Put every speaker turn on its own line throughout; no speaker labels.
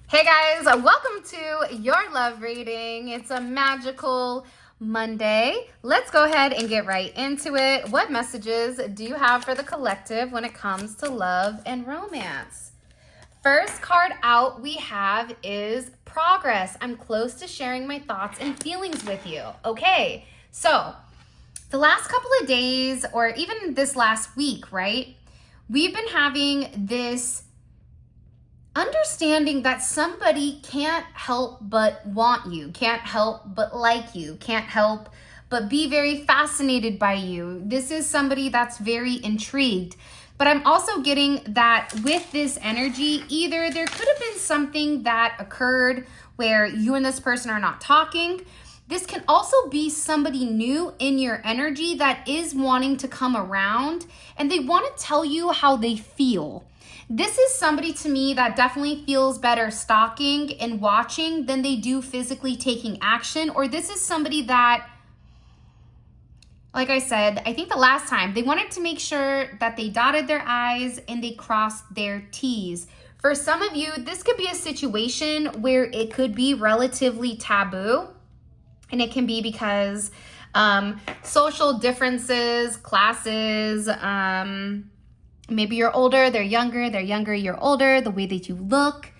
Hey guys, welcome to your love reading. It's a magical Monday. Let's go ahead and get right into it. What messages do you have for the collective when it comes to love and romance? First card out we have is progress. I'm close to sharing my thoughts and feelings with you. Okay, so the last couple of days, or even this last week, right? We've been having this understanding that somebody can't help but want you, can't help but like you, can't help but be very fascinated by you. This is somebody that's very intrigued. But I'm also getting that with this energy, either there could have been something that occurred where you and this person are not talking. This can also be somebody new in your energy that is wanting to come around and they want to tell you how they feel. This is somebody to me that definitely feels better stalking and watching than they do physically taking action. Or this is somebody that, like I said, I think the last time, they wanted to make sure that they dotted their I's and they crossed their T's. For some of you, this could be a situation where it could be relatively taboo. And it can be because social differences, classes, maybe you're older, they're younger, you're older, the way that you look.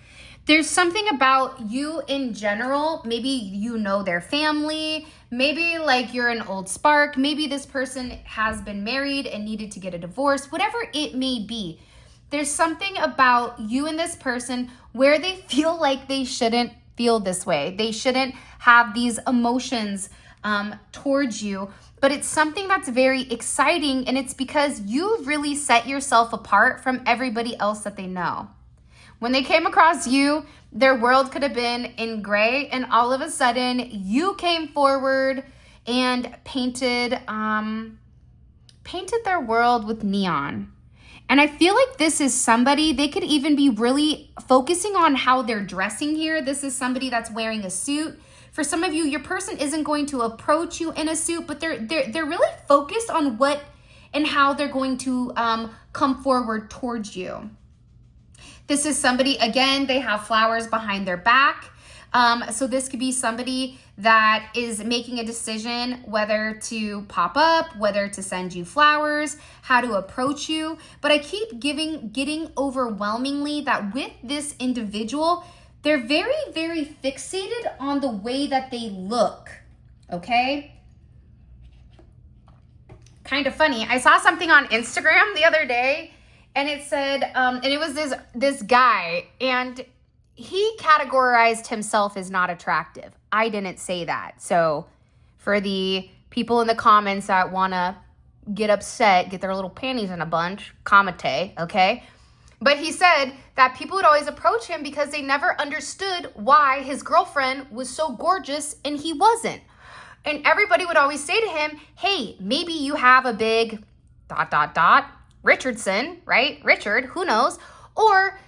There's something about you in general. Maybe you know their family. Maybe like you're an old spark. Maybe this person has been married and needed to get a divorce. Whatever it may be, there's something about you and this person where they feel like they shouldn't feel this way. They shouldn't have these emotions towards you. But it's something that's very exciting, and it's because you've really set yourself apart from everybody else that they know. When they came across you, their world could have been in gray, and all of a sudden you came forward and painted their world with neon. And I feel like this is somebody, they could even be really focusing on how they're dressing here. This is somebody that's wearing a suit. For some of you, your person isn't going to approach you in a suit, but they're really focused on what and how they're going to come forward towards you. This is somebody, again, they have flowers behind their back. So this could be somebody that is making a decision whether to pop up, whether to send you flowers, how to approach you. But I keep getting overwhelmingly that with this individual, they're very, very fixated on the way that they look, okay? Kind of funny. I saw something on Instagram the other day, and it said, and it was this guy, and he categorized himself as not attractive. I didn't say that. So for the people in the comments that want to get upset, get their little panties in a bunch, commentate, okay? But he said that people would always approach him because they never understood why his girlfriend was so gorgeous and he wasn't. And everybody would always say to him, hey, maybe you have a big ... Richardson, right? Richard, who knows? Or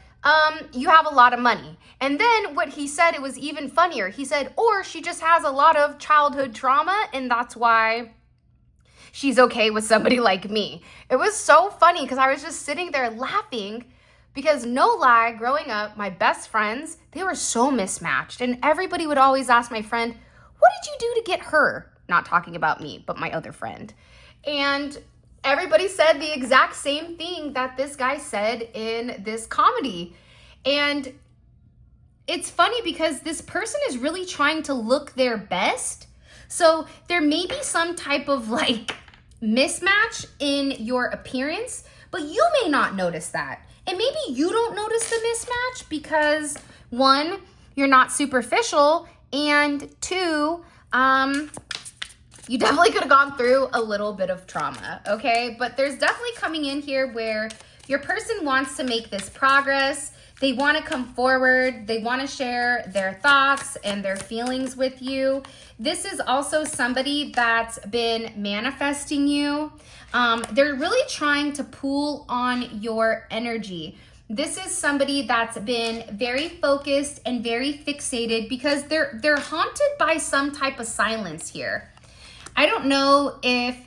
you have a lot of money. And then what he said, it was even funnier. He said, or she just has a lot of childhood trauma and that's why she's okay with somebody like me. It was so funny because I was just sitting there laughing because no lie, growing up, my best friends, they were so mismatched. And everybody would always ask my friend, what did you do to get her? Not talking about me, but my other friend. And everybody said the exact same thing that this guy said in this comedy. And it's funny because this person is really trying to look their best. So there may be some type of like mismatch in your appearance, but you may not notice that. And maybe you don't notice the mismatch because one, you're not superficial, and two, you definitely could have gone through a little bit of trauma, okay? But there's definitely coming in here where your person wants to make this progress. They want to come forward. They want to share their thoughts and their feelings with you. This is also somebody that's been manifesting you. They're really trying to pull on your energy. This is somebody that's been very focused and very fixated because they're haunted by some type of silence here. I don't know if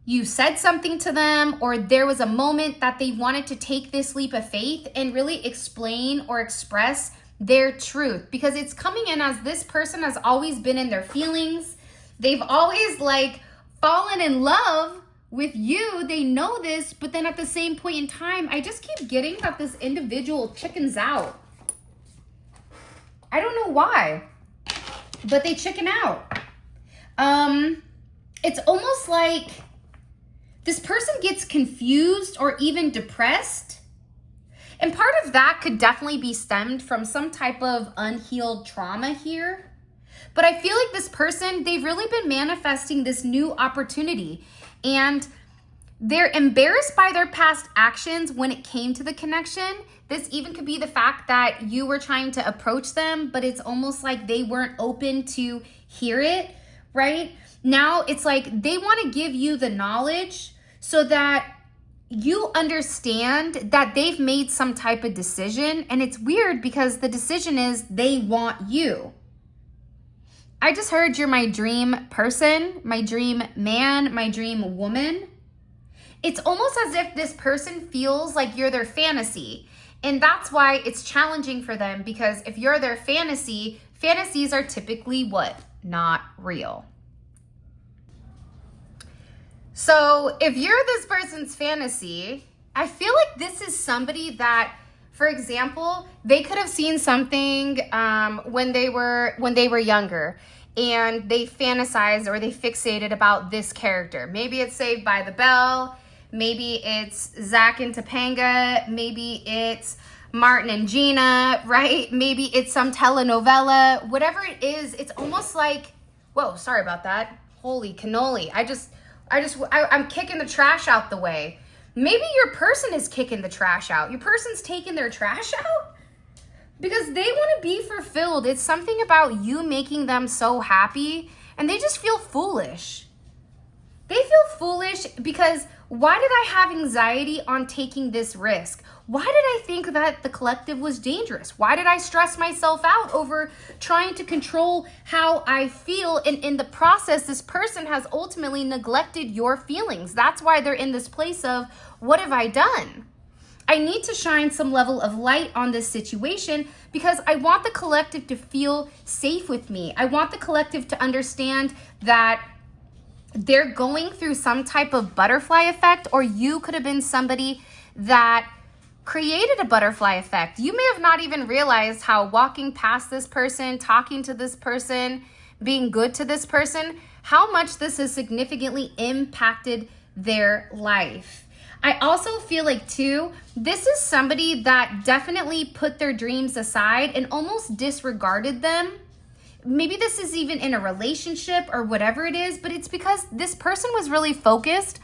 you said something to them or there was a moment that they wanted to take this leap of faith and really explain or express their truth, because it's coming in as this person has always been in their feelings. They've always like fallen in love with you. They know this, but then at the same point in time, I just keep getting that this individual chickens out. I don't know why, but they chicken out. It's almost like this person gets confused or even depressed. And part of that could definitely be stemmed from some type of unhealed trauma here. But I feel like this person, they've really been manifesting this new opportunity, and they're embarrassed by their past actions when it came to the connection. This even could be the fact that you were trying to approach them, but it's almost like they weren't open to hear it, right? Now it's like they want to give you the knowledge so that you understand that they've made some type of decision. And it's weird because the decision is they want you. I just heard you're my dream person, my dream man, my dream woman. It's almost as if this person feels like you're their fantasy. And that's why it's challenging for them, because if you're their fantasy, fantasies are typically what? Not real. So if you're this person's fantasy, I feel like this is somebody that, for example, they could have seen something when they were younger, and they fantasized or they fixated about this character. Maybe it's Saved by the Bell. Maybe it's Zach and Topanga. Maybe it's Martin and Gina, right? Maybe it's some telenovela. Whatever it is, it's almost like, whoa, sorry about that. Holy cannoli. I'm kicking the trash out the way. Maybe your person is kicking the trash out. Your person's taking their trash out because they want to be fulfilled. It's something about you making them so happy, and they just feel foolish. They feel foolish because why did I have anxiety on taking this risk? Why did I think that the collective was dangerous? Why did I stress myself out over trying to control how I feel? And in the process, this person has ultimately neglected your feelings. That's why they're in this place of, what have I done? I need to shine some level of light on this situation because I want the collective to feel safe with me. I want the collective to understand that they're going through some type of butterfly effect, or you could have been somebody that created a butterfly effect. You may have not even realized how walking past this person, talking to this person, being good to this person, how much this has significantly impacted their life. I also feel like too, this is somebody that definitely put their dreams aside and almost disregarded them. Maybe this is even in a relationship or whatever it is, but it's because this person was really focused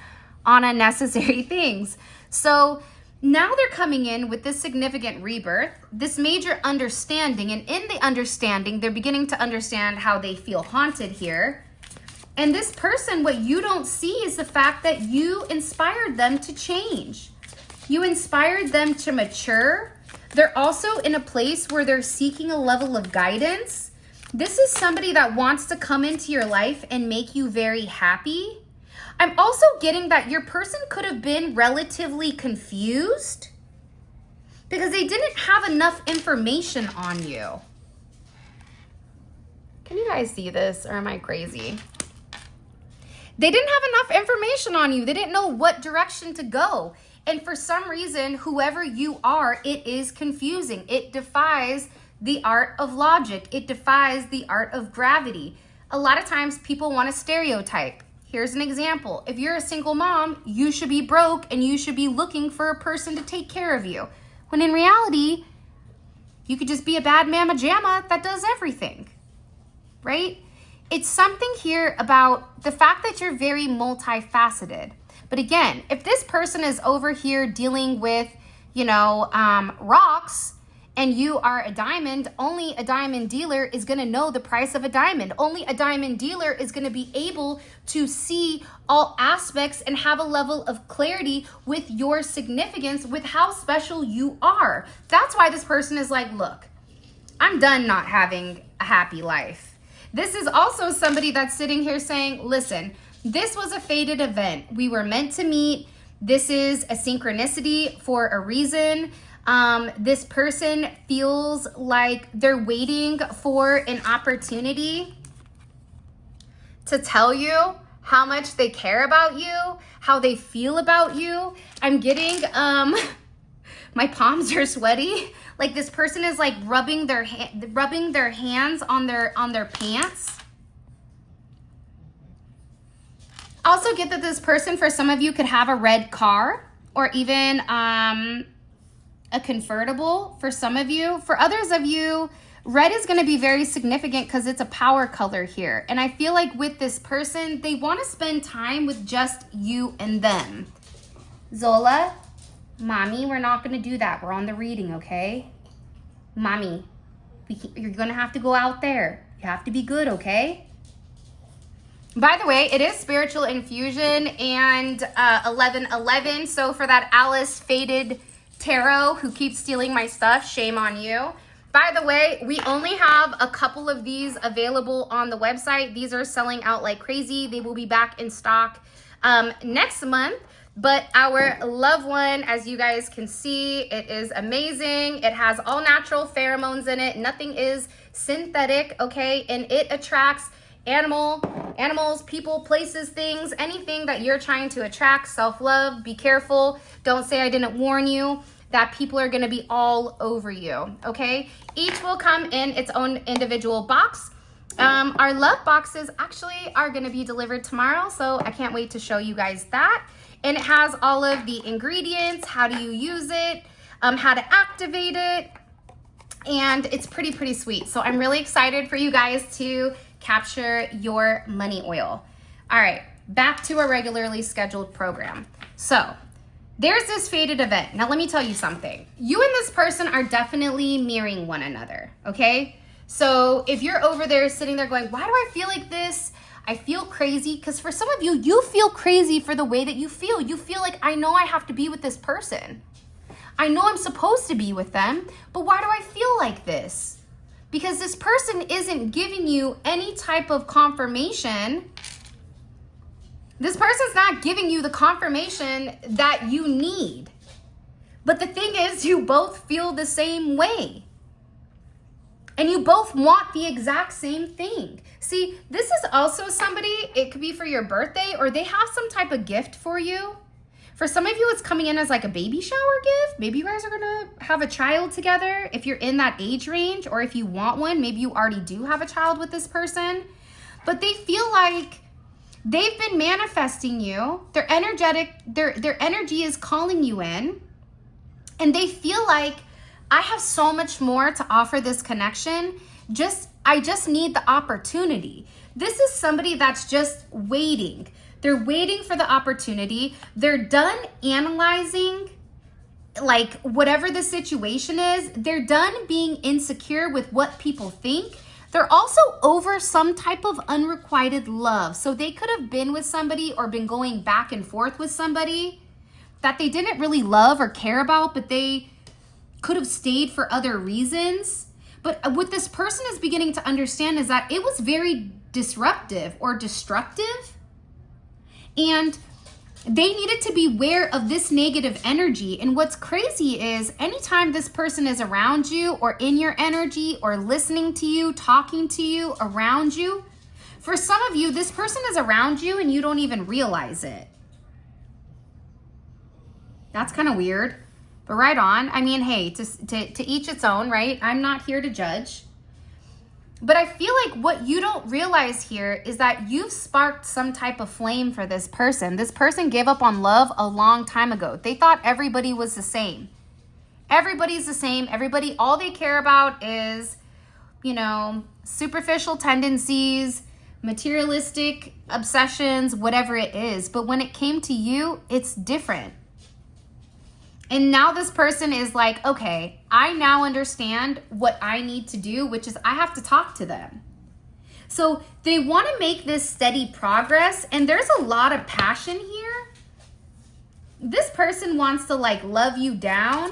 on unnecessary things. So now they're coming in with this significant rebirth, this major understanding, and in the understanding, they're beginning to understand how they feel haunted here. And this person, what you don't see is the fact that you inspired them to change. You inspired them to mature. They're also in a place where they're seeking a level of guidance. This is somebody that wants to come into your life and make you very happy. I'm also getting that your person could have been relatively confused because they didn't have enough information on you. Can you guys see this, or am I crazy? They didn't have enough information on you. They didn't know what direction to go. And for some reason, whoever you are, it is confusing. It defies the art of logic. It defies the art of gravity. A lot of times people want to stereotype. Here's an example. If you're a single mom, you should be broke and you should be looking for a person to take care of you. When in reality, you could just be a bad mama jamma that does everything, right? It's something here about the fact that you're very multifaceted. But again, if this person is over here dealing with, rocks, and you are a diamond, only a diamond dealer is going to know the price of a diamond. Only a diamond dealer is going to be able to see all aspects and have a level of clarity with your significance, with how special you are. That's why this person is like, look, I'm done not having a happy life. This is also somebody that's sitting here saying, listen, this was a fated event. We were meant to meet. This is a synchronicity for a reason. This person feels like they're waiting for an opportunity to tell you how much they care about you, how they feel about you. I'm getting, my palms are sweaty. Like this person is like rubbing their hands on their pants. Also get that this person, for some of you, could have a red car or even a convertible for some of you. For others of you, red is going to be very significant because it's a power color here. And I feel like with this person, they want to spend time with just you and them. Zola, mommy, we're not going to do that. We're on the reading, okay? Mommy, you're going to have to go out there. You have to be good, okay? By the way, it is Spiritual Infusion and 11/11. So for that Alice Faded Tarot who keeps stealing my stuff, shame on you. By the way, we only have a couple of these available on the website. These are selling out like crazy. They will be back in stock next month. But our love one, as you guys can see, it is amazing. It has all natural pheromones in it. Nothing is synthetic, okay? And it attracts animals, people, places, things, anything that you're trying to attract. Self-love, be careful. Don't say I didn't warn you that people are gonna be all over you, okay? Each will come in its own individual box. Our love boxes actually are gonna be delivered tomorrow, so I can't wait to show you guys that. And it has all of the ingredients, how do you use it, how to activate it, and it's pretty sweet. So I'm really excited for you guys to capture your money oil. All right, back to our regularly scheduled program. So there's this faded event. Now let me tell you something. You and this person are definitely mirroring one another, okay? So if you're over there sitting there going, why do I feel like this? I feel crazy, because for some of you, you feel crazy for the way that you feel. You feel like, I know I have to be with this person. I know I'm supposed to be with them, but why do I feel like this? Because this person isn't giving you any type of confirmation. This person's not giving you the confirmation that you need. But the thing is, you both feel the same way. And you both want the exact same thing. See, this is also somebody, it could be for your birthday, or they have some type of gift for you. For some of you, it's coming in as like a baby shower gift. Maybe you guys are gonna have a child together if you're in that age range, or if you want one, maybe you already do have a child with this person. But they feel like they've been manifesting you. They're energetic, their energy is calling you in, and they feel like, I have so much more to offer this connection. I just need the opportunity. This is somebody that's just waiting. They're waiting for the opportunity. They're done analyzing, like, whatever the situation is. They're done being insecure with what people think. They're also over some type of unrequited love. So they could have been with somebody or been going back and forth with somebody that they didn't really love or care about, but they could have stayed for other reasons. But what this person is beginning to understand is that it was very disruptive or destructive. And they needed to be aware of this negative energy. And what's crazy is anytime this person is around you or in your energy or listening to you, talking to you, around you, for some of you, this person is around you and you don't even realize it. That's kind of weird. But right on. I mean, hey, to each its own, right? I'm not here to judge. But I feel like what you don't realize here is that you've sparked some type of flame for this person. This person gave up on love a long time ago. They thought everybody was the same. Everybody's the same. Everybody, all they care about is, superficial tendencies, materialistic obsessions, whatever it is. But when it came to you, it's different. And now this person is like, okay, I now understand what I need to do, which is I have to talk to them. So they want to make this steady progress, and there's a lot of passion here. This person wants to love you down.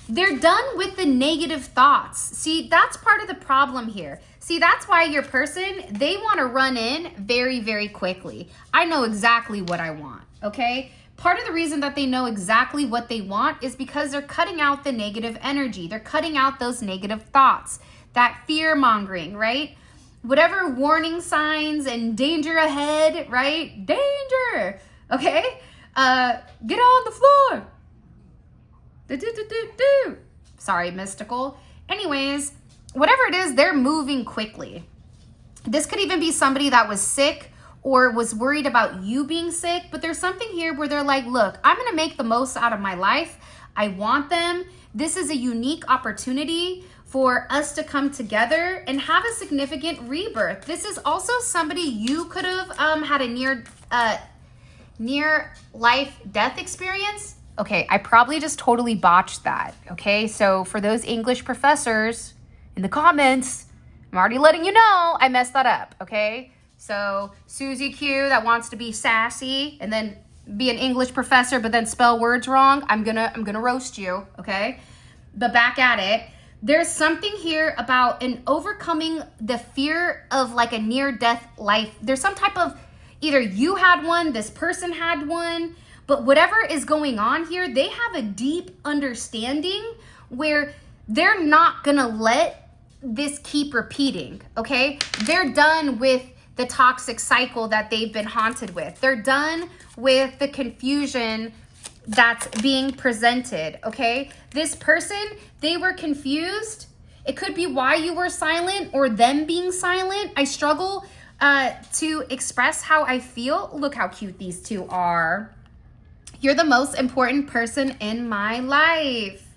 They're done with the negative thoughts. See, that's part of the problem here. See, that's why your person, they want to run in very, very quickly. I know exactly what I want, okay? part of the reason that they know exactly what they want is because they're cutting out the negative energy. They're cutting out those negative thoughts, that fear mongering, right? Whatever warning signs and danger ahead, right? Danger, okay? Get on the floor. Sorry, mystical. Anyways, whatever it is, they're moving quickly. This could even be somebody that was sick or was worried about you being sick, but there's something here where they're like, look, I'm gonna make the most out of my life. I want them. This is a unique opportunity for us to come together and have a significant rebirth. This is also somebody you could have had a near life death experience. Okay, I probably just totally botched that. Okay, so for those English professors in the comments, I'm already letting you know I messed that up. Okay, so Susie Q that wants to be sassy and then be an English professor but then spell words wrong, I'm gonna roast you. Okay, but back at it. There's something here about an overcoming the fear of like a near-death life. There's some type of, either you had one, this person had one, but whatever is going on here, they have a deep understanding where they're not gonna let this keep repeating, okay? They're done with the toxic cycle that they've been haunted with. They're done with the confusion that's being presented, okay? This person, they were confused. It could be why you were silent or them being silent. I struggle to express how I feel. Look how cute these two are. You're the most important person in my life.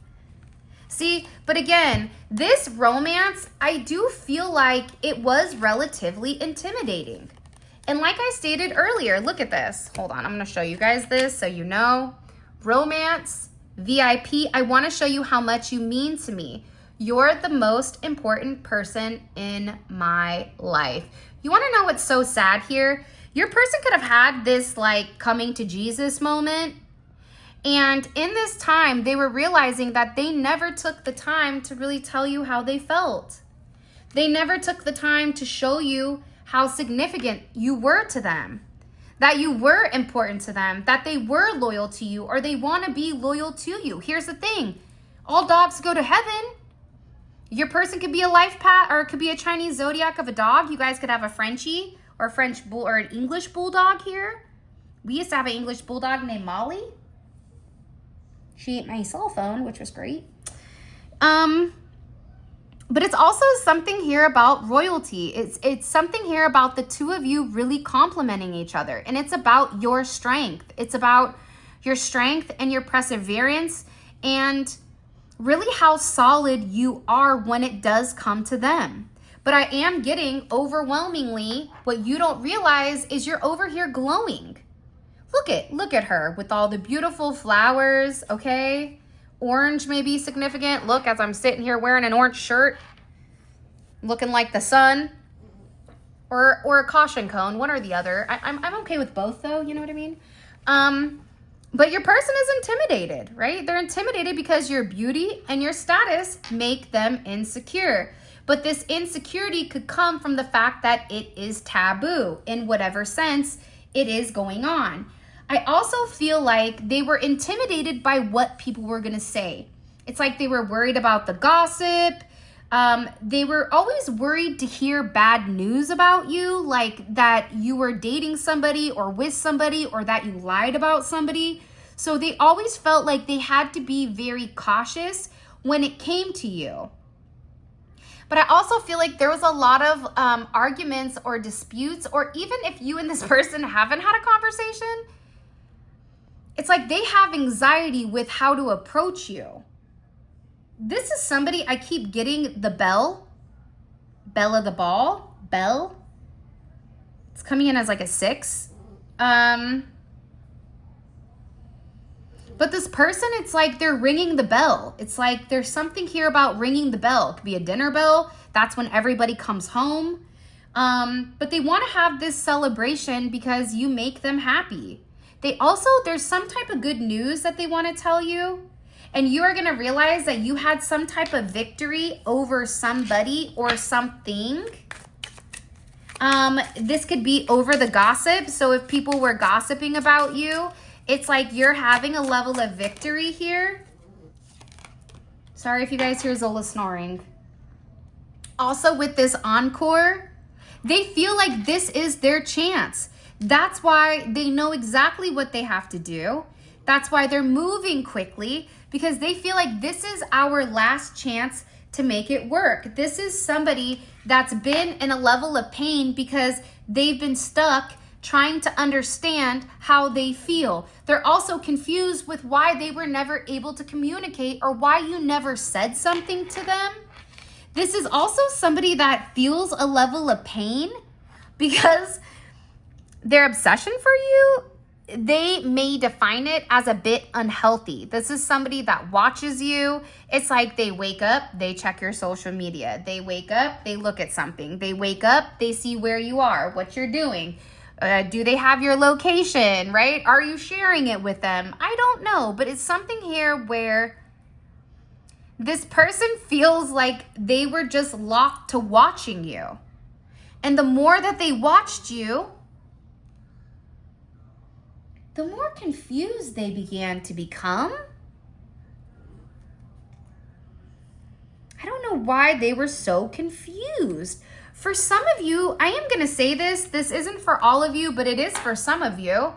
See, but again, this romance, I do feel like it was relatively intimidating. And like I stated earlier, look at this. Hold on, I'm gonna show you guys this so you know. Romance, VIP, I wanna show you how much you mean to me. You're the most important person in my life. You wanna know what's so sad here? Your person could have had this like coming to Jesus moment. And in this time, they were realizing that they never took the time to really tell you how they felt. They never took the time to show you how significant you were to them, that you were important to them, that they were loyal to you, or they want to be loyal to you. Here's the thing. All dogs go to heaven. Your person could be a life path, or it could be a Chinese zodiac of a dog. You guys could have a Frenchie or a French bull or an English bulldog here. We used to have an English bulldog named Molly. She ate my cell phone, which was great. But it's also something here about royalty. It's something here about the two of you really complementing each other. And it's about your strength. It's about your strength and your perseverance and really how solid you are when it does come to them. But I am getting overwhelmingly, what you don't realize is you're over here glowing. Look at her with all the beautiful flowers, okay? Orange may be significant. Look, as I'm sitting here wearing an orange shirt, looking like the sun, or a caution cone, one or the other. I'm okay with both though, you know what I mean? But your person is intimidated, right? They're intimidated because your beauty and your status make them insecure. But this insecurity could come from the fact that it is taboo in whatever sense it is going on. I also feel like they were intimidated by what people were going to say. It's like they were worried about the gossip. They were always worried to hear bad news about you, like that you were dating somebody or with somebody or that you lied about somebody. So they always felt like they had to be very cautious when it came to you. But I also feel like there was a lot of arguments or disputes, or even if you and this person haven't had a conversation, it's like they have anxiety with how to approach you. This is somebody, I keep getting the bell of the ball, bell. It's coming in as like a 6. But this person, it's like they're ringing the bell. It's like there's something here about ringing the bell. It could be a dinner bell. That's when everybody comes home. But they want to have this celebration because you make them happy. They also, there's some type of good news that they want to tell you. And you are going to realize that you had some type of victory over somebody or something. This could be over the gossip. So if people were gossiping about you, It's like you're having a level of victory here. Sorry if you guys hear Zola snoring. Also with this encore, they feel like this is their chance. That's why they know exactly what they have to do. That's why they're moving quickly, because they feel like this is our last chance to make it work. This is somebody that's been in a level of pain because they've been stuck trying to understand how they feel. They're also confused with why they were never able to communicate or why you never said something to them. This is also somebody that feels a level of pain because their obsession for you, they may define it as a bit unhealthy. This is somebody that watches you. It's like they wake up, they check your social media. They wake up, they look at something. They wake up, they see where you are, what you're doing. Do they have your location, right? Are you sharing it with them? I don't know, but it's something here where this person feels like they were just locked to watching you. And the more that they watched you, the more confused they began to become. I don't know why they were so confused. For some of you, I am going to say this isn't for all of you, but it is for some of you.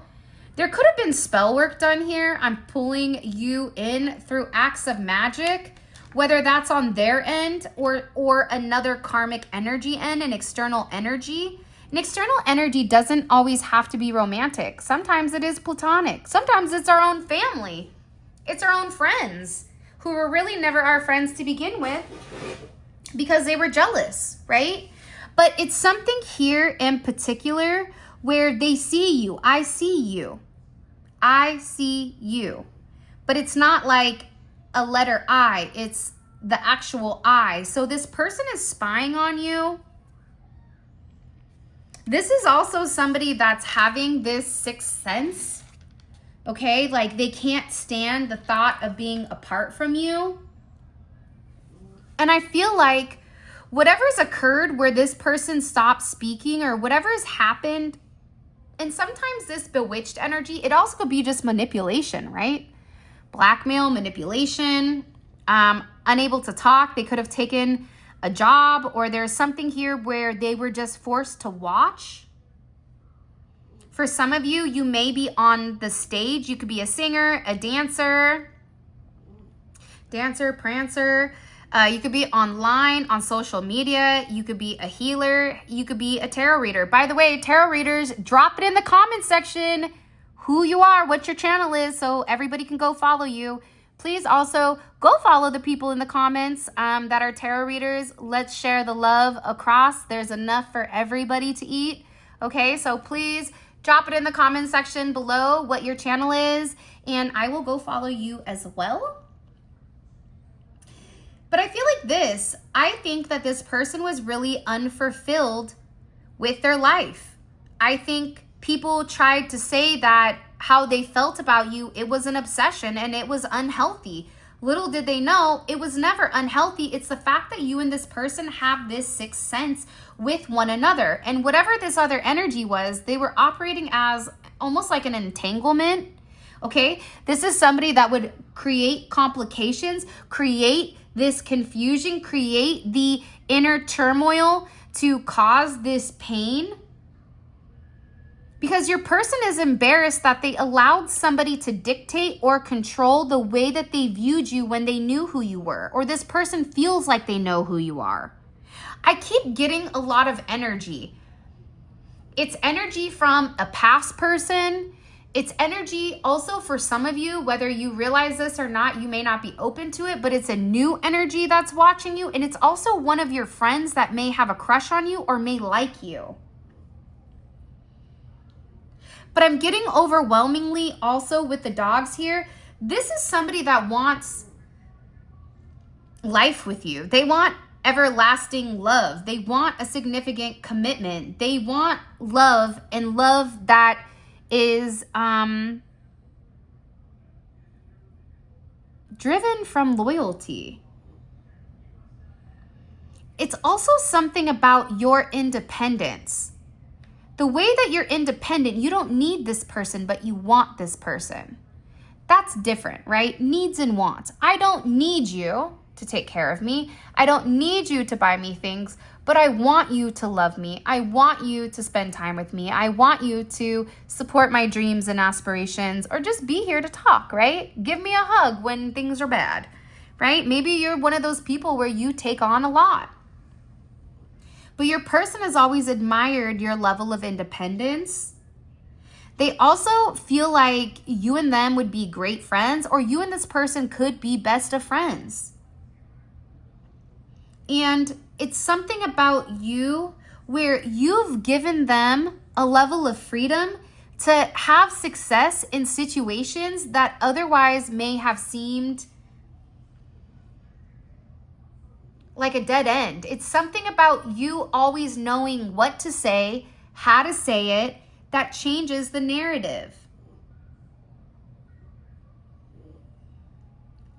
There could have been spell work done here. I'm pulling you in through acts of magic, whether that's on their end or another karmic energy end, an external energy. An external energy doesn't always have to be romantic. Sometimes it is platonic. Sometimes it's our own family. It's our own friends who were really never our friends to begin with because they were jealous, right? But it's something here in particular where they see you. I see you. I see you. But it's not like a letter I. It's the actual I. So this person is spying on you. This is also somebody that's having this sixth sense. Okay? Like they can't stand the thought of being apart from you. And I feel like whatever's occurred where this person stopped speaking or whatever has happened, and sometimes this bewitched energy, it also could be just manipulation, right? Blackmail, manipulation, unable to talk. They could have taken a job, or there's something here where they were just forced to watch. For some of you, you may be on the stage. You could be a singer, a dancer, prancer. You could be online, on social media. You could be a healer. You could be a tarot reader. By the way, tarot readers, drop it in the comment section who you are, what your channel is, so everybody can go follow you. Please also go follow the people in the comments that are tarot readers. Let's share the love across. There's enough for everybody to eat. Okay, so please drop it in the comment section below what your channel is, and I will go follow you as well. But I feel like this, I think that this person was really unfulfilled with their life. I think people tried to say that how they felt about you, it was an obsession and it was unhealthy. Little did they know, it was never unhealthy. It's the fact that you and this person have this sixth sense with one another. And whatever this other energy was, they were operating as almost like an entanglement. Okay? This is somebody that would create complications, create this confusion, create the inner turmoil to cause this pain. Because your person is embarrassed that they allowed somebody to dictate or control the way that they viewed you when they knew who you were, or this person feels like they know who you are. I keep getting a lot of energy. It's energy from a past person. It's energy also for some of you, whether you realize this or not, you may not be open to it, but it's a new energy that's watching you. And it's also one of your friends that may have a crush on you or may like you. But I'm getting overwhelmingly also with the dogs here. This is somebody that wants life with you. They want everlasting love. They want a significant commitment. They want love, and love that is driven from loyalty. It's also something about your independence. The way that you're independent, you don't need this person, but you want this person. That's different, right? Needs and wants. I don't need you to take care of me. I don't need you to buy me things, but I want you to love me. I want you to spend time with me. I want you to support my dreams and aspirations, or just be here to talk, right? Give me a hug when things are bad, right? Maybe you're one of those people where you take on a lot. But your person has always admired your level of independence. They also feel like you and them would be great friends, or you and this person could be best of friends. And it's something about you where you've given them a level of freedom to have success in situations that otherwise may have seemed like a dead end. It's something about you always knowing what to say, how to say it, that changes the narrative.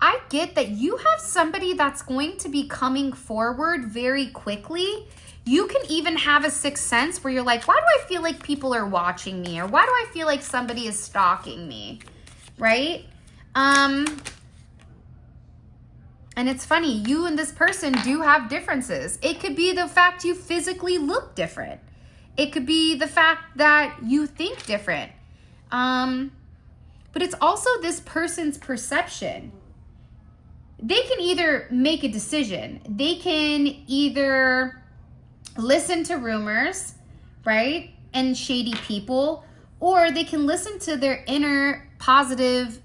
I get that you have somebody that's going to be coming forward very quickly. You can even have a sixth sense where you're like, why do I feel like people are watching me? Or why do I feel like somebody is stalking me? Right? And it's funny, you and this person do have differences. It could be the fact you physically look different. It could be the fact that you think different. But it's also this person's perception. They can either make a decision. They can either listen to rumors, right, and shady people, or they can listen to their inner positive,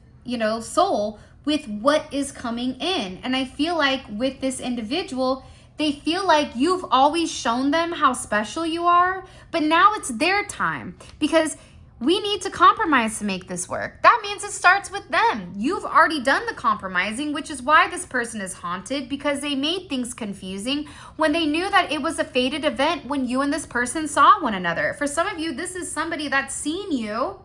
soul with what is coming in. And I feel like with this individual, they feel like you've always shown them how special you are, but now it's their time because we need to compromise to make this work. That means it starts with them. You've already done the compromising, which is why this person is haunted, because they made things confusing when they knew that it was a fated event when you and this person saw one another. For some of you, this is somebody that's seen you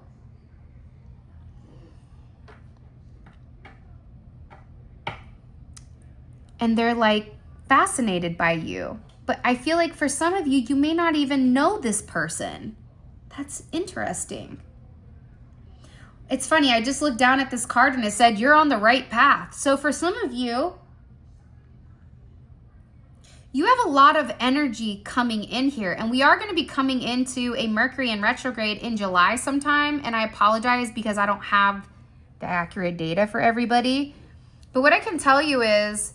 and they're like fascinated by you. But I feel like for some of you, you may not even know this person. That's interesting. It's funny, I just looked down at this card and it said, you're on the right path. So for some of you, you have a lot of energy coming in here. And we are going to be coming into a Mercury in retrograde in July sometime. And I apologize because I don't have the accurate data for everybody. But what I can tell you is,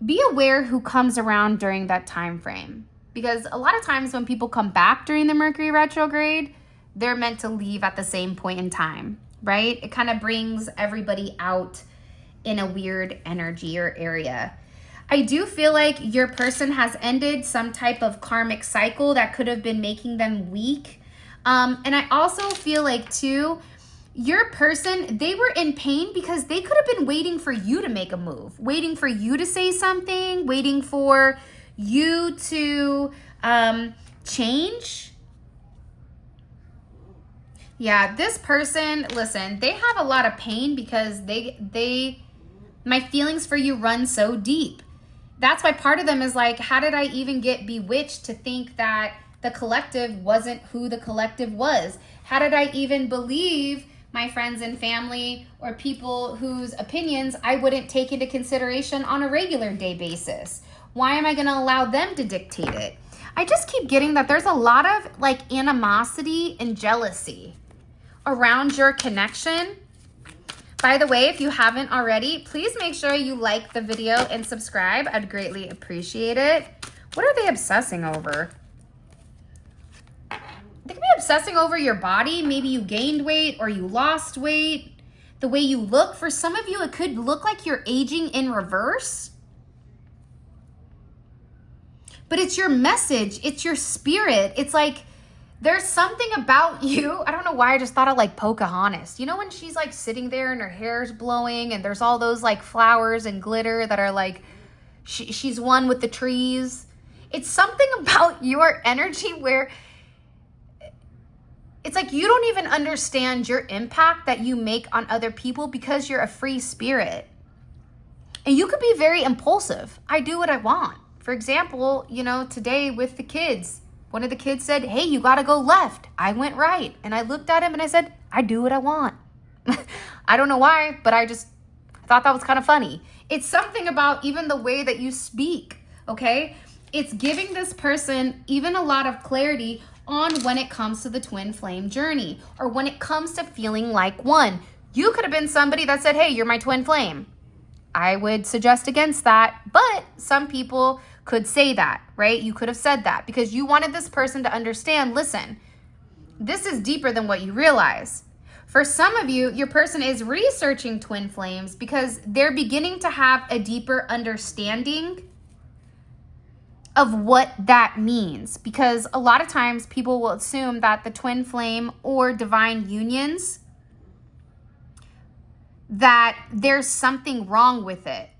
be aware who comes around during that time frame. Because a lot of times when people come back during the Mercury retrograde, they're meant to leave at the same point in time, right? It kind of brings everybody out in a weird energy or area. I do feel like your person has ended some type of karmic cycle that could have been making them weak. And I also feel like too, your person, they were in pain because they could have been waiting for you to make a move, waiting for you to say something, waiting for you to change. Yeah, this person, listen, they have a lot of pain because my feelings for you run so deep. That's why part of them is like, how did I even get bewitched to think that the collective wasn't who the collective was? How did I even believe my friends and family or people whose opinions I wouldn't take into consideration on a regular day basis? Why am I going to allow them to dictate it? I just keep getting that there's a lot of like animosity and jealousy around your connection. By the way, if you haven't already, please make sure you like the video and subscribe. I'd greatly appreciate it. What are they obsessing over? They could be obsessing over your body. Maybe you gained weight or you lost weight. The way you look. For some of you, it could look like you're aging in reverse. But it's your message. It's your spirit. It's like there's something about you. I don't know why I just thought of like Pocahontas. You know when she's like sitting there and her hair's blowing and there's all those like flowers and glitter that are like, she's one with the trees. It's something about your energy where it's like you don't even understand your impact that you make on other people because you're a free spirit. And you could be very impulsive. I do what I want. For example, today with the kids, one of the kids said, hey, you got to go left. I went right. And I looked at him and I said, I do what I want. I don't know why, but I just thought that was kind of funny. It's something about even the way that you speak, okay? It's giving this person even a lot of clarity on when it comes to the twin flame journey, or when it comes to feeling like one. You could have been somebody that said, hey, you're my twin flame. I would suggest against that, but some people could say that, right? You could have said that because you wanted this person to understand, listen, this is deeper than what you realize. For some of you, your person is researching twin flames because they're beginning to have a deeper understanding of what that means. Because a lot of times people will assume that the twin flame or divine unions, that there's something wrong with it,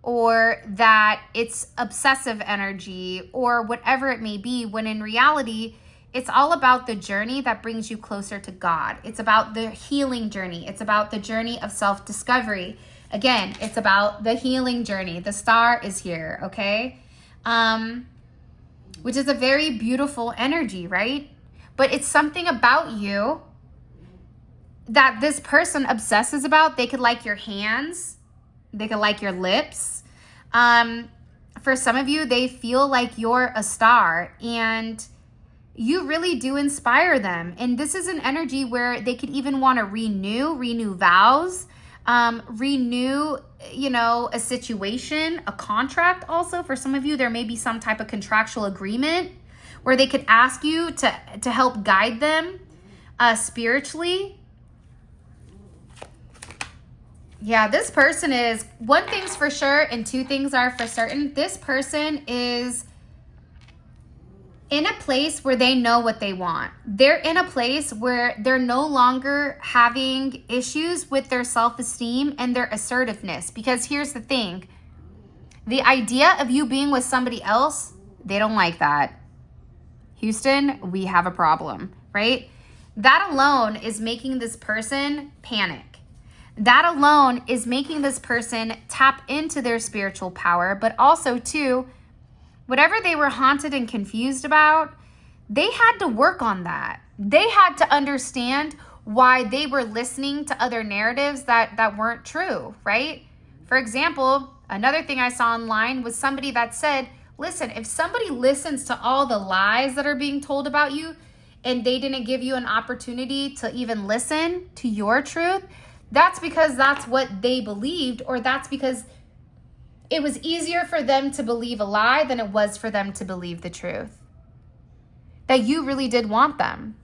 or that it's obsessive energy, or whatever it may be, when in reality, it's all about the journey that brings you closer to God. It's about the healing journey. It's about the journey of self-discovery. Again, it's about the healing journey. The star is here, okay? Which is a very beautiful energy, right? But it's something about you that this person obsesses about. They could like your hands. They could like your lips. For some of you, they feel like you're a star and you really do inspire them. And this is an energy where they could even want to renew vows, renew, a situation, a contract. Also, for some of you, there may be some type of contractual agreement where they could ask you to help guide them spiritually. Yeah, this person is, one thing's for sure and two things are for certain. This person is in a place where they know what they want. They're in a place where they're no longer having issues with their self-esteem and their assertiveness. Because here's the thing. The idea of you being with somebody else, they don't like that. Houston, we have a problem, right? That alone is making this person panic. That alone is making this person tap into their spiritual power, but also too, whatever they were haunted and confused about, they had to work on that. They had to understand why they were listening to other narratives that weren't true, right? For example, another thing I saw online was somebody that said, listen, if somebody listens to all the lies that are being told about you and they didn't give you an opportunity to even listen to your truth, that's because that's what they believed, or that's because it was easier for them to believe a lie than it was for them to believe the truth. That you really did want them.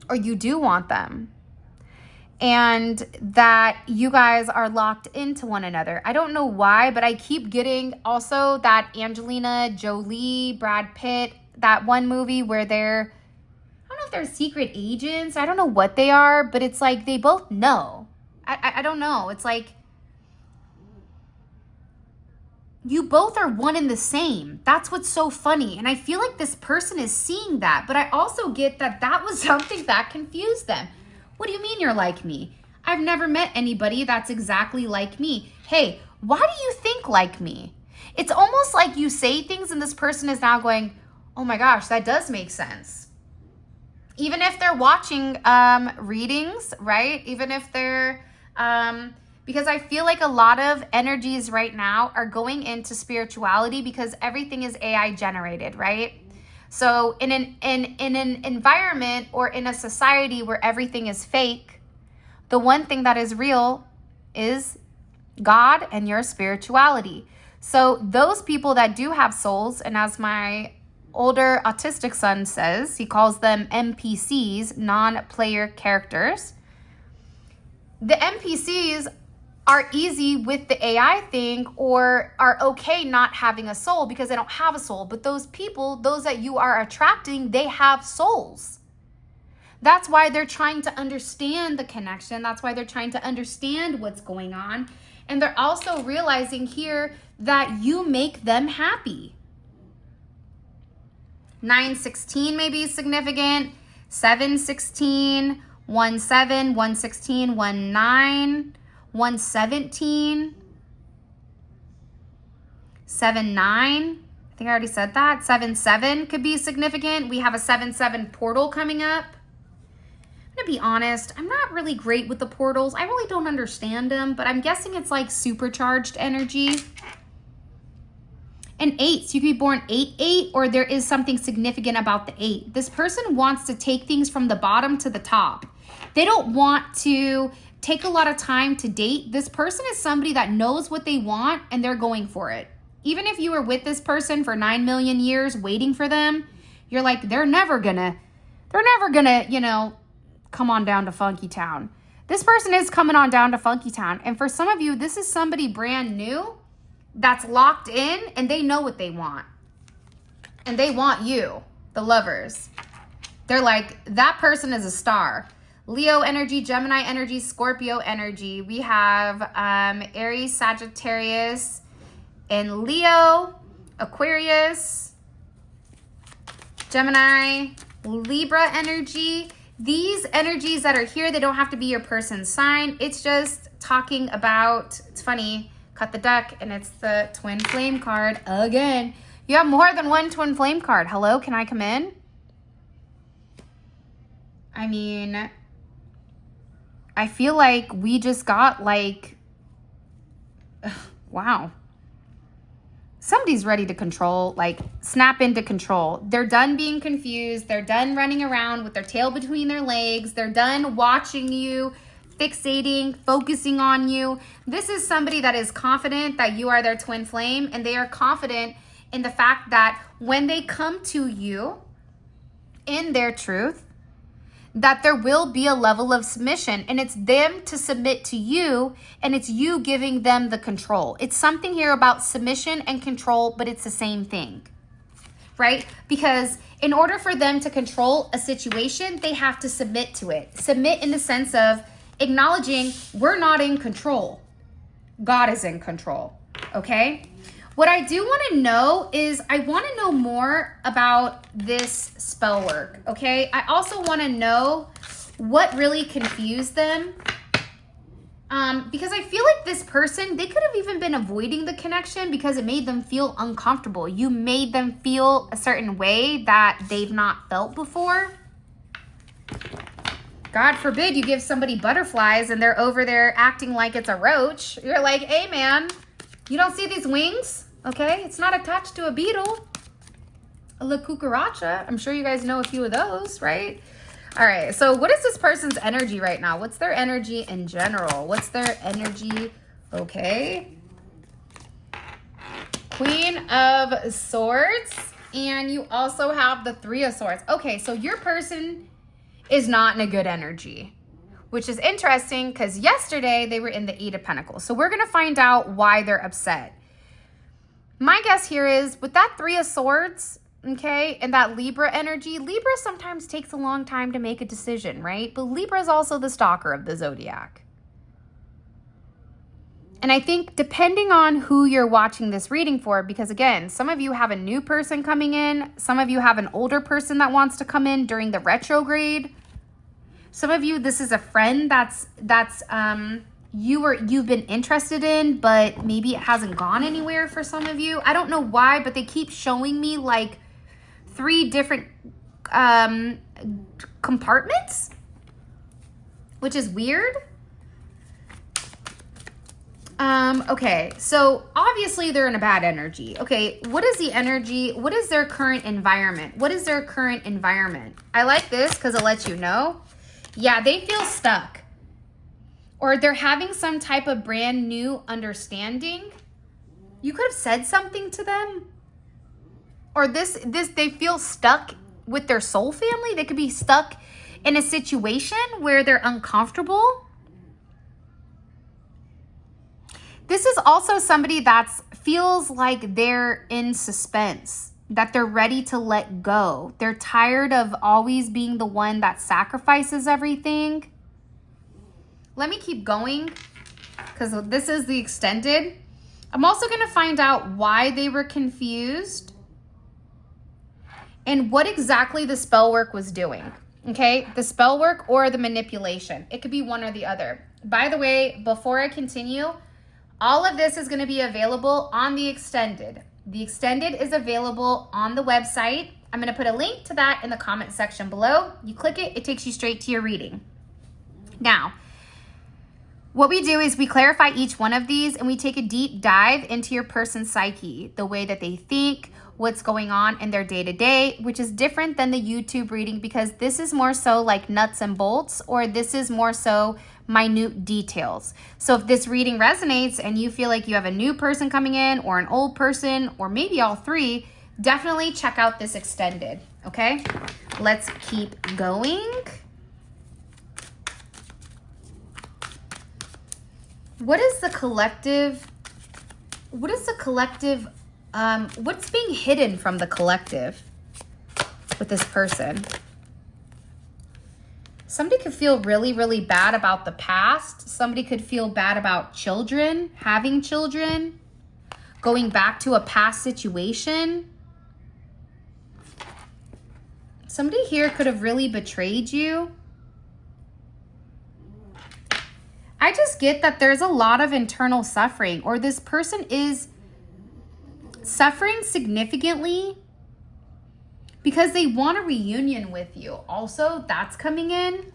Or you do want them. And that you guys are locked into one another. I don't know why, but I keep getting also that Angelina Jolie, Brad Pitt, that one movie where they're, I don't know if they're secret agents. I don't know what they are, but it's like they both know. I don't know. It's like, you both are one and the same. That's what's so funny. And I feel like this person is seeing that. But I also get that was something that confused them. What do you mean you're like me? I've never met anybody that's exactly like me. Hey, why do you think like me? It's almost like you say things and this person is now going, oh my gosh, that does make sense. Even if they're watching readings, right? Even if they're... because I feel like a lot of energies right now are going into spirituality because everything is AI generated, right? So in an environment or in a society where everything is fake, the one thing that is real is God and your spirituality. So those people that do have souls, and as my older autistic son says, he calls them NPCs, non-player characters. The NPCs are easy with the AI thing, or are okay not having a soul because they don't have a soul. But those people, those that you are attracting, they have souls. That's why they're trying to understand the connection. That's why they're trying to understand what's going on. And they're also realizing here that you make them happy. 916 may be significant. 716, 17, 116, 19. 117, 7-9. I think I already said that. 7-7 could be significant. We have a 7-7 portal coming up. I'm gonna be honest, I'm not really great with the portals. I really don't understand them, but I'm guessing it's like supercharged energy. And 8, so you could be born 8-8, or there is something significant about the 8. This person wants to take things from the bottom to the top. They don't want to take a lot of time to date. This person is somebody that knows what they want and they're going for it. Even if you were with this person for 9 million years waiting for them, you're like, they're never gonna, you know, come on down to Funky Town. This person is coming on down to Funky Town. And for some of you, this is somebody brand new that's locked in and they know what they want. And they want you, the lovers. They're like, that person is a star. Leo energy, Gemini energy, Scorpio energy. We have Aries, Sagittarius, and Leo, Aquarius, Gemini, Libra energy. These energies that are here, they don't have to be your person's sign. It's just talking about, it's funny, cut the deck, and it's the twin flame card again. You have more than one twin flame card. Hello, can I come in? I mean, I feel like we just got like, wow. Somebody's ready to control, like snap into control. They're done being confused. They're done running around with their tail between their legs. They're done watching you, fixating, focusing on you. This is somebody that is confident that you are their twin flame, and they are confident in the fact that when they come to you in their truth, that there will be a level of submission, and it's them to submit to you, and it's you giving them the control. It's something here about submission and control, but it's the same thing, right? Because in order for them to control a situation, they have to submit to it. Submit in the sense of acknowledging we're not in control. God is in control, okay? What I do want to know is I want to know more about this spell work, okay? I also want to know what really confused them, because I feel like this person, they could have even been avoiding the connection because it made them feel uncomfortable. You made them feel a certain way that they've not felt before. God forbid you give somebody butterflies and they're over there acting like it's a roach. You're like, hey man, you don't see these wings? Okay, it's not attached to a beetle. A la cucaracha. I'm sure you guys know a few of those, right? All right, so what is this person's energy right now? What's their energy in general? What's their energy? Okay. Queen of Swords. And you also have the Three of Swords. Okay, so your person is not in a good energy, which is interesting because yesterday they were in the Eight of Pentacles. So we're going to find out why they're upset. My guess here is with that Three of Swords, okay, and that Libra energy, Libra sometimes takes a long time to make a decision, right? But Libra is also the stalker of the zodiac. And I think depending on who you're watching this reading for, because again, some of you have a new person coming in, some of you have an older person that wants to come in during the retrograde. Some of you, this is a friend that's you've been interested in, but maybe it hasn't gone anywhere for some of you. I don't know why, but they keep showing me like 3 different compartments, which is weird. Okay, so obviously they're in a bad energy. Okay, what is the energy? What is their current environment? What is their current environment? I like this because it lets you know. Yeah, they feel stuck. Or they're having some type of brand new understanding. You could have said something to them. Or they feel stuck with their soul family. They could be stuck in a situation where they're uncomfortable. This is also somebody that feels like they're in suspense, that they're ready to let go. They're tired of always being the one that sacrifices everything. Let me keep going because this is the extended. I'm also going to find out why they were confused and what exactly the spell work was doing. Okay, the spell work or the manipulation. It could be one or the other. By the way, before I continue, All of this is going to be available on the extended. The extended is available on the website. I'm going to put a link to that in the comment section below. You click it, it takes you straight to your reading. Now, what we do is we clarify each one of these and we take a deep dive into your person's psyche, the way that they think, what's going on in their day-to-day, which is different than the YouTube reading because this is more so like nuts and bolts, or this is more so minute details. So if this reading resonates and you feel like you have a new person coming in or an old person or maybe all three, definitely check out this extended, okay? Let's keep going. What's being hidden from the collective with this person? Somebody could feel really, really bad about the past. Somebody could feel bad about children, having children, going back to a past situation. Somebody here could have really betrayed you. I just get that there's a lot of internal suffering, or this person is suffering significantly because they want a reunion with you. Also, that's coming in.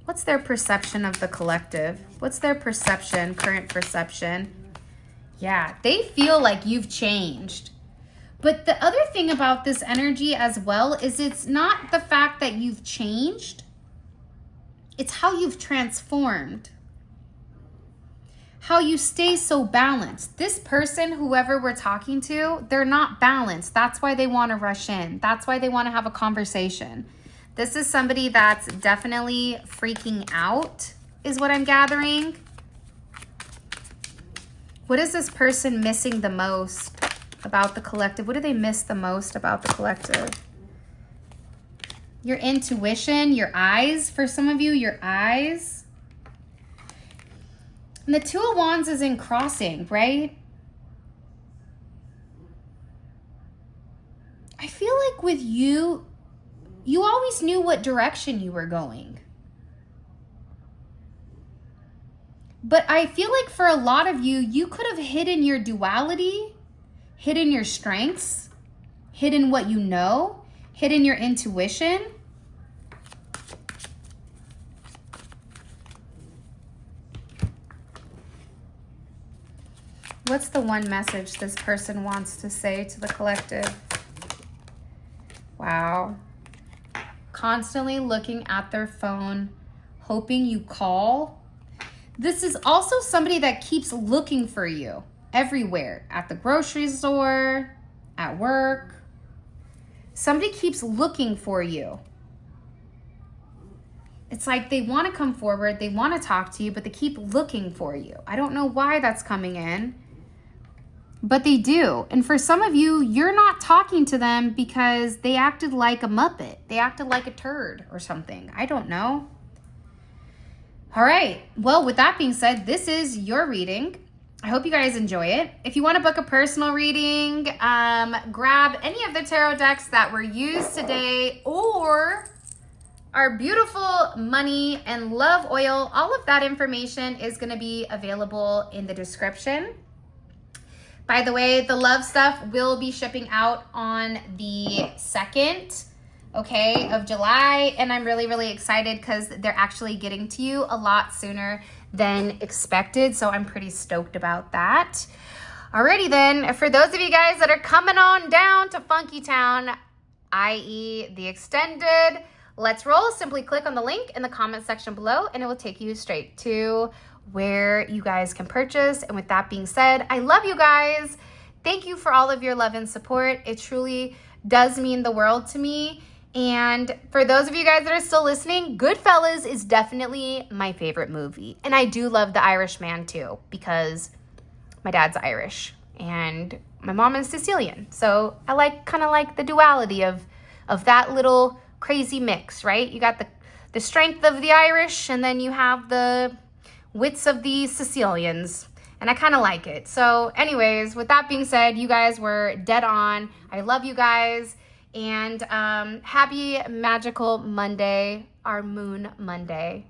What's their perception of the collective? What's their perception, current perception? Yeah, they feel like you've changed. But the other thing about this energy as well is it's not the fact that you've changed. It's how you've transformed. How you stay so balanced. This person, whoever we're talking to, they're not balanced. That's why they want to rush in. That's why they want to have a conversation. This is somebody that's definitely freaking out, is what I'm gathering. What is this person missing the most about the collective? What do they miss the most about the collective? Your intuition, your eyes. For some of you, your eyes. And the Two of Wands is in crossing, right? I feel like with you, you always knew what direction you were going. But I feel like for a lot of you, you could have hidden your duality, hidden your strengths, hidden what you know, hidden your intuition. What's the one message this person wants to say to the collective? Wow. Constantly looking at their phone, hoping you call. This is also somebody that keeps looking for you everywhere. At the grocery store, at work. Somebody keeps looking for you. It's like they want to come forward, they want to talk to you, but they keep looking for you. I don't know why that's coming in. But they do. And for some of you, you're not talking to them because they acted like a Muppet. They acted like a turd or something. I don't know. All right. Well, with that being said, this is your reading. I hope you guys enjoy it. If you want to book a personal reading, grab any of the tarot decks that were used today or our beautiful money and love oil. All of that information is going to be available in the description. By the way, the love stuff will be shipping out on the 2nd, okay, of July. And I'm really, really excited because they're actually getting to you a lot sooner than expected. So I'm pretty stoked about that. Alrighty then, for those of you guys that are coming on down to Funky Town, i.e. the extended, let's roll. Simply click on the link in the comment section below and it will take you straight to where you guys can purchase. And with that being said, I love you guys. Thank you for all of your love and support. It truly does mean the world to me. And for those of you guys that are still listening, Goodfellas is definitely my favorite movie. And I do love The Irishman too, because my dad's Irish and my mom is Sicilian. So I kind of like the duality of that little crazy mix, right? You got the strength of the Irish and then you have the wits of the Sicilians, and I kind of like it. So anyways, with that being said, you guys were dead on. I love you guys, and happy magical Monday, our moon Monday.